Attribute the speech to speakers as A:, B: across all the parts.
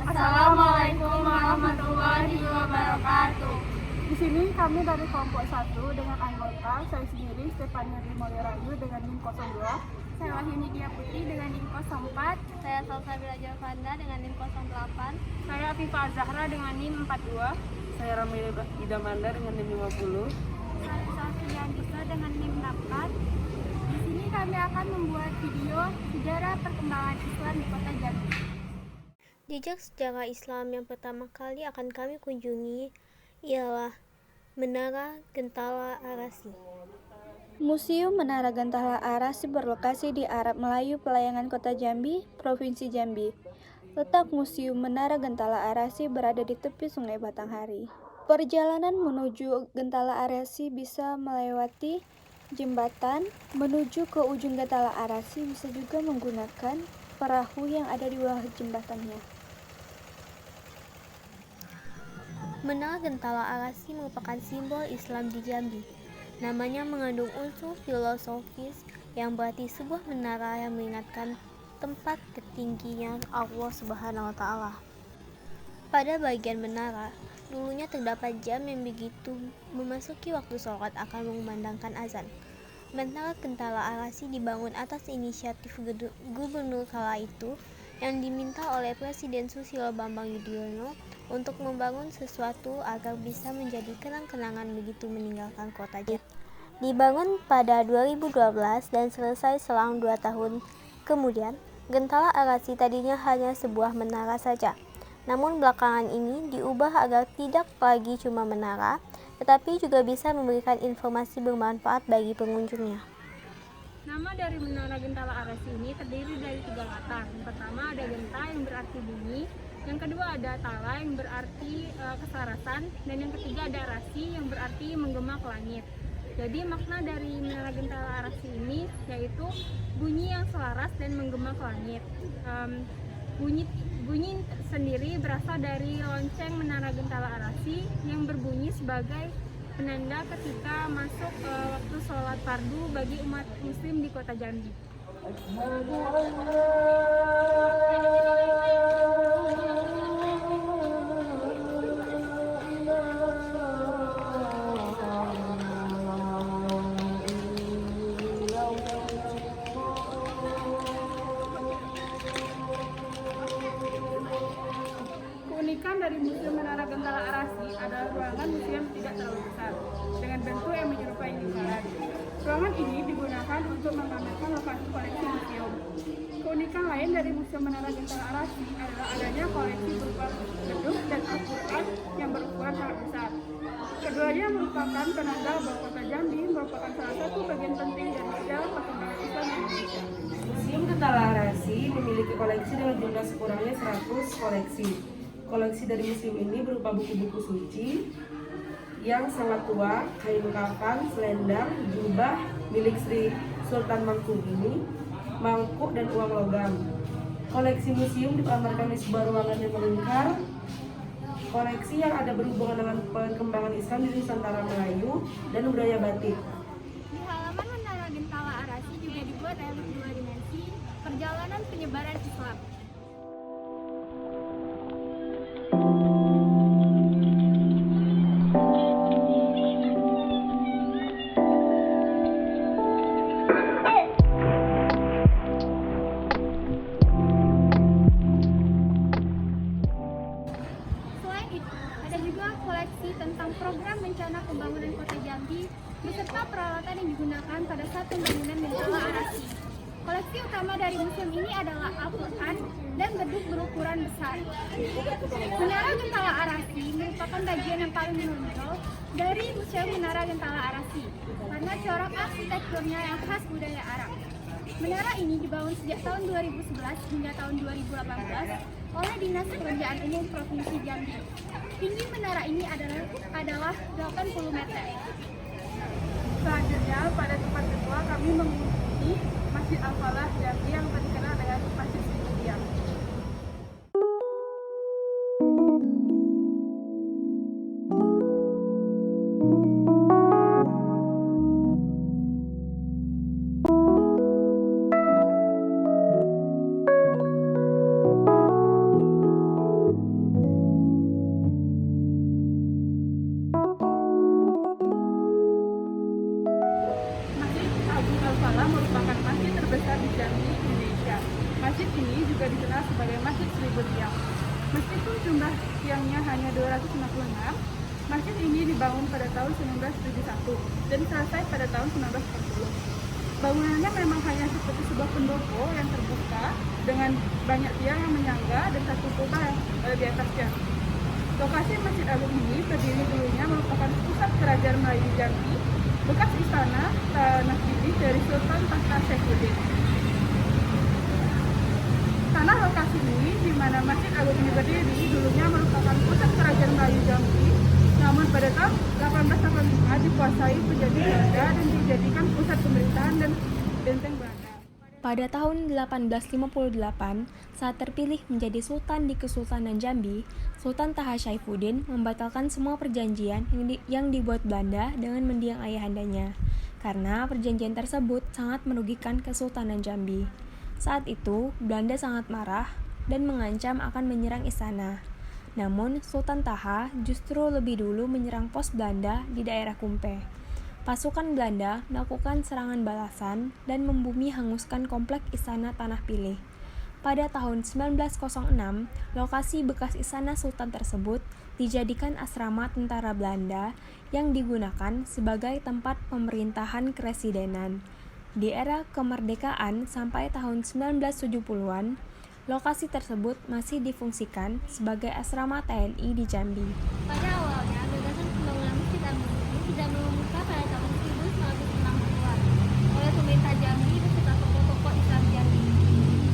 A: Assalamualaikum warahmatullahi wabarakatuh.
B: Di sini kami dari kelompok 1 dengan anggota saya sendiri Stefania Rimolirayu dengan NIM 02,
A: Saya Wahyuni Dia Putri dengan NIM 04. Saya Salsabila Jovanda dengan NIM 08.
B: saya Afifah Zahra dengan NIM 42,
C: Saya Ramil Idamanda dengan NIM 50.
A: Saya Safian Disa dengan NIM 64. Di sini kami akan membuat video sejarah perkembangan Islam di Kota Jambi.
D: Jejak sejarah Islam yang pertama kali akan kami kunjungi ialah Menara Gentala Arasi.
E: Museum Menara Gentala Arasi berlokasi di Arab Melayu Pelayangan Kota Jambi, Provinsi Jambi. Letak Museum Menara Gentala Arasi berada di tepi Sungai Batanghari. Perjalanan menuju Gentala Arasi bisa melewati jembatan. Menuju ke ujung Gentala Arasi bisa juga menggunakan perahu yang ada di bawah jembatannya.
D: Menara Gentala Arasi merupakan simbol Islam di Jambi. Namanya mengandung unsur filosofis yang berarti sebuah menara yang mengingatkan tempat ketinggian Allah Subhanahu wa Ta'ala. Pada bagian menara, dulunya terdapat jam yang begitu memasuki waktu sholat akan mengumandangkan azan. Menara Gentala Arasi dibangun atas inisiatif gubernur kala itu yang diminta oleh Presiden Susilo Bambang Yudhoyono untuk membangun sesuatu agar bisa menjadi kenang-kenangan begitu meninggalkan kota Jambi. Dibangun pada 2012 dan selesai selang 2 tahun kemudian, Gentala Arasi tadinya hanya sebuah menara saja. Namun belakangan ini diubah agar tidak lagi cuma menara, tetapi juga bisa memberikan informasi bermanfaat bagi pengunjungnya.
B: Nama dari Menara Gentala Arasi ini terdiri dari 3 latar. Yang pertama ada genta yang berarti bunyi, yang kedua ada tala yang berarti kesarasan, dan yang ketiga ada arasi yang berarti menggema ke langit. Jadi makna dari Menara Gentala Arasi ini yaitu bunyi yang selaras dan menggema ke langit. Bunyi sendiri berasal dari lonceng Menara Gentala Arasi yang berbunyi sebagai penanda ketika masuk waktu sholat fardu bagi umat muslim di Kota Jambi. Keunikan dari Museum Menara Gentala Arasi adalah ruangan museum tidak terlalu besar, dengan bentuk yang menyerupai lingkaran. Ruangan ini digunakan untuk memamerkan lokasi koleksi museum. Keunikan lain dari Museum Menara Gentala Arasi adalah adanya koleksi berupa beduk dan Al-Quran yang berukuran sangat besar. Keduanya merupakan penanda bahwa Kota Jambi merupakan salah satu bagian penting dari sejarah perkembangan Islam di Indonesia.
C: Museum Gentala Arasi memiliki koleksi dengan jumlah sekurangnya 100 koleksi. Koleksi dari museum ini berupa buku-buku suci yang sangat tua, kain kafan, selendang, jubah milik Sri Sultan Mangkubumi, mangkuk dan uang logam. Koleksi museum dipamerkan di sebuah ruangan yang melingkar. Koleksi yang ada berhubungan dengan perkembangan Islam di Nusantara Melayu dan budaya batik.
A: Di halaman Menara Gentala Arasi juga dibuat relief 2 dimensi perjalanan penyebaran Islam. Selain itu, ada juga koleksi tentang program rencana pembangunan Kota Jambi beserta peralatan yang digunakan pada saat pembangunan Gentala Arasi. Koleksi utama dari museum ini adalah Al-Quran dan beduk berukuran besar. Menara Gentala Arasi merupakan bagian yang paling menonjol dari Museum Menara Gentala Arasi karena corak arsitekturnya yang khas budaya Arab. Menara ini dibangun sejak tahun 2011 hingga tahun 2018 oleh Dinas Pekerjaan Umum Provinsi Jambi. Tinggi menara ini adalah 80 meter.
B: Selanjutnya, pada tempat kedua kami mengunjungi Masjid Al-Falah Jambi yang terkenal dengan Masjid Siti. Masjid ini juga dikenal sebagai Masjid Seribu Tiang. Meskipun jumlah tiangnya hanya 256, masjid ini dibangun pada tahun 1971 dan selesai pada tahun 1940. Bangunannya memang hanya seperti sebuah pendopo yang terbuka dengan banyak tiang yang menyangga dan satu kubah yang di atasnya. Lokasi Masjid Agung ini terdiri dulunya merupakan pusat kerajaan Melayu di Jambi, bekas istana Tanah Bibi dari Sultan Tahta Saifuddin. Tanah lokasi ini di mana Masjid Agung ini berdiri dulunya merupakan pusat kerajaan Melayu Jambi, namun pada tahun 1885 dikuasai penjajah Belanda dan dijadikan pusat pemerintahan dan benteng Belanda.
F: Pada tahun 1858, saat terpilih menjadi Sultan di Kesultanan Jambi, Sultan Taha Saifuddin membatalkan semua perjanjian yang dibuat Belanda dengan mendiang ayahandanya, karena perjanjian tersebut sangat merugikan Kesultanan Jambi. Saat itu, Belanda sangat marah dan mengancam akan menyerang istana. Namun, Sultan Taha justru lebih dulu menyerang pos Belanda di daerah Kumpe. Pasukan Belanda melakukan serangan balasan dan membumi hanguskan komplek Istana Tanah Pilih. Pada tahun 1906, lokasi bekas Istana Sultan tersebut dijadikan asrama tentara Belanda yang digunakan sebagai tempat pemerintahan kepresidenan. Di era kemerdekaan sampai tahun 1970-an, lokasi tersebut masih difungsikan sebagai asrama TNI di Jambi.
A: Pada awalnya, gagasan pembangunan Masjid Agung ini tidak mengemuka pada tahun 1960-an oleh pemerintah Jambi beserta tokoh-tokoh Islam Jambi.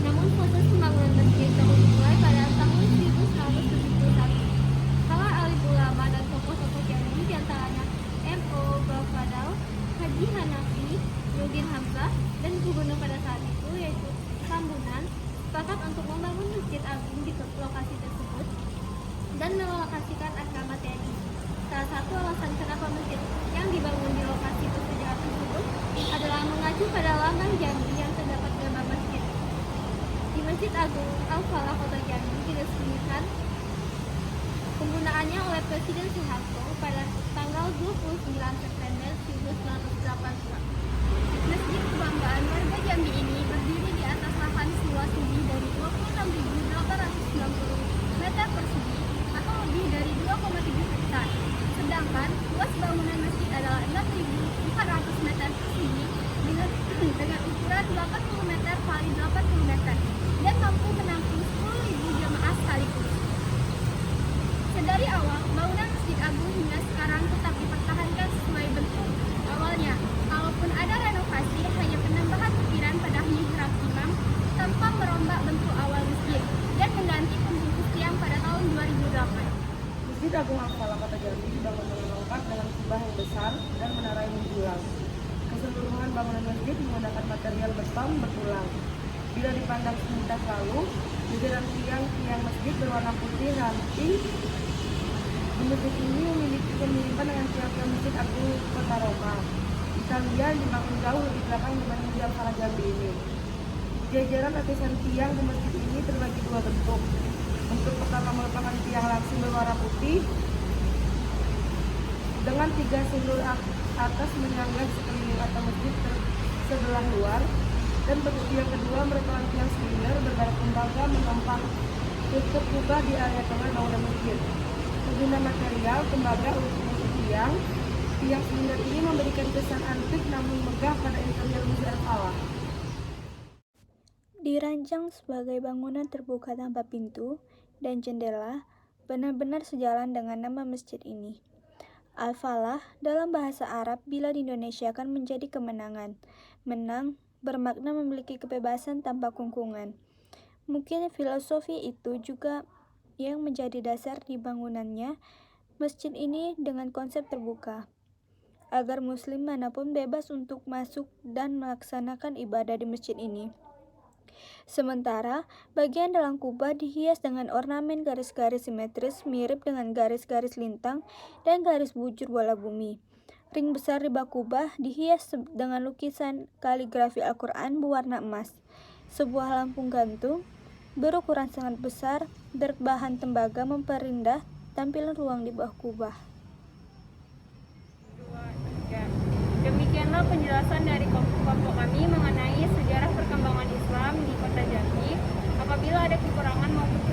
A: Namun proses pembangunan masjid baru dimulai pada tahun 1971. Para alim ulama dan tokoh-tokoh Jambi diantaranya M.O. Bafadal, Haji Hanafi, Nurdin Hamzah, dan gubernur pada saat itu yaitu Tambunan sepakat untuk membangun Masjid Agung di lokasi tersebut dan melokasikan asrama TNI. Salah satu alasan kenapa masjid yang dibangun di lokasi bersejarah tersebut adalah mengacu pada lambang Jambi yang terdapat gambar masjid. Di Masjid Agung Al-Falah Kota Jambi diresmikan penggunaannya oleh Presiden Soeharto pada tanggal 29 September 1982. Masjid kebanggaan warga Jambi ini berdiri di atas lahan seluas lebih dari 26.890 meter persegi atau lebih dari 2,7 hektar. Sedangkan luas bangunan masjid adalah 6.400 meter persegi dengan ukuran 80 meter kali 80 meter dan mampu menampung 10.000 jemaah sekaligus. Sedari awal, bangunan Masjid Agung hingga sekarang tetap dipertahankan sesuai bentuk awalnya. Kalaupun ada renovasi, hanya penambahan ukiran pada mihrab imam tanpa merombak bentuk awal masjid dan mengganti pembungkus tiang pada tahun 2008.
C: Masjid Agung Al-Falah Kota Jambi dibangun dengan lengkap dengan kubah yang besar dan menara yang menjulang. Keseluruhan bangunan masjid menggunakan material beton berulang. Bila dipandang sepintas lalu, jajaran tiang masjid berwarna putih ramping. Di masjid ini memiliki kemiripan dengan tiang-tiang Masjid Agung Kota Roma. Italia dibangun jauh lebih belakang dibanding di Al-Falah Jambi ini. Jajaran lapisan tiang di masjid ini terbagi dua bentuk. Bentuk pertama merupakan tiang langsing berwarna putih dengan 3 sulur atas menyangga di sekeliling atap masjid sebelah luar, dan bentuk tiang kedua merupakan tiang silinder berbarak tembaga menopang tutup kubah di area tengah bangunan masjid. Pengguna material tembaga untuk menutup tiang silinder ini memberikan kesan antik namun megah pada interior Masjid Al-Falah.
E: Dirancang sebagai bangunan terbuka tanpa pintu dan jendela, benar-benar sejalan dengan nama masjid ini. Al-Falah dalam bahasa Arab bila diindonesiakan menjadi kemenangan. Menang bermakna memiliki kebebasan tanpa kungkungan. Mungkin filosofi itu juga yang menjadi dasar di bangunannya masjid ini dengan konsep terbuka, agar muslim manapun bebas untuk masuk dan melaksanakan ibadah di masjid ini. Sementara bagian dalam kubah dihias dengan ornamen garis-garis simetris mirip dengan garis-garis lintang dan garis bujur bola bumi. Ring besar di bak kubah dihias dengan lukisan kaligrafi Al-Quran berwarna emas. Sebuah lampu gantung berukuran sangat besar berbahan tembaga memperindah tampilan ruang di bawah kubah.
B: Demikianlah penjelasan dari kelompok kami mengenai sejarah perkembangan Islam di Kota Jambi.
A: Apabila ada kekurangan maupun